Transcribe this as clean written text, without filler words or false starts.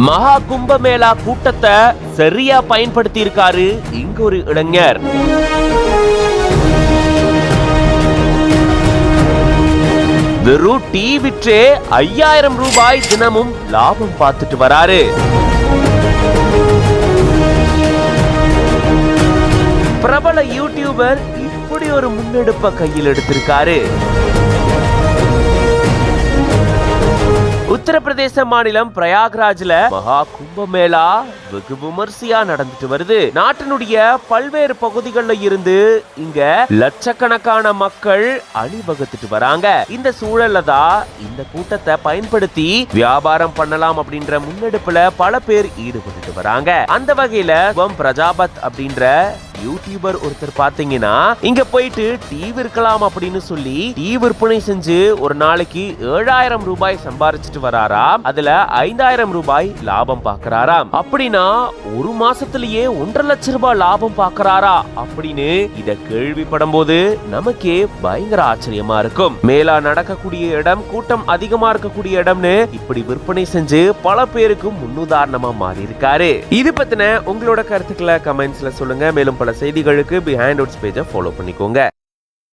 மகா கும்பமேளா கூட்டத்தை சரியா பயன்படுத்தி இருக்காரு இங்க ஒரு இளைஞர். வெறும் டீ விற்றே 5000 ரூபாய் தினமும் லாபம் பார்த்துட்டு வராரு. பிரபல யூடியூபர் இப்படி ஒரு முன்னெடுப்பை கையில் எடுத்திருக்காரு. உத்தரப்பிரதேச மாநிலம் பிரயாக்ராஜ்ல மகா கும்பமேளா வெகு விமர்சையா நடந்துட்டு வருது. நாட்டினுடைய பல்வேறு பகுதிகளில் இருந்து இங்க லட்சக்கணக்கான மக்கள் அணிவகுத்துட்டு வராங்க. இந்த சூழல்ல தான் இந்த கூட்டத்தை பயன்படுத்தி வியாபாரம் பண்ணலாம் அப்படின்ற முன்னெடுப்புல பல பேர் ஈடுபட்டு வராங்க. அந்த வகையில பிரஜாபத் அப்படின்ற யூடியூபர் ஒருத்தர் பாத்தீங்கன்னா இங்க போயிட்டு டீ விற்கலாம் அப்படின்னு சொல்லி டீ விற்பனை செஞ்சு ஒரு நாளைக்கு 7000 ரூபாய் சம்பாரிச்சிட்டு வராராம். அதுல 5000 ரூபாய் லாபம் பாக்குறாராம். அப்படின்னா ஒரு மாசத்திலேயே 1.5 லட்சம் ரூபாய் லாபம் பாக்குறாரா அப்படின்னு இத கேள்விப்படும் போது நமக்கே பயங்கர ஆச்சரியமா இருக்கும். மேலா நடக்கக்கூடிய இடம், கூட்டம் அதிகமா இருக்கக்கூடிய இடம்னு இப்படி விற்பனை செஞ்சு பல பேருக்கு முன்னுதாரணமா மாறி இருக்காரு. இது பத்தின உங்களோட கருத்துக்களை கமெண்ட்ஸ்ல சொல்லுங்க. மேலும் பல செய்திகளுக்கு பிஹைண்ட் வுட்ஸ் பேஜை ஃபாலோ பண்ணிக்கோங்க.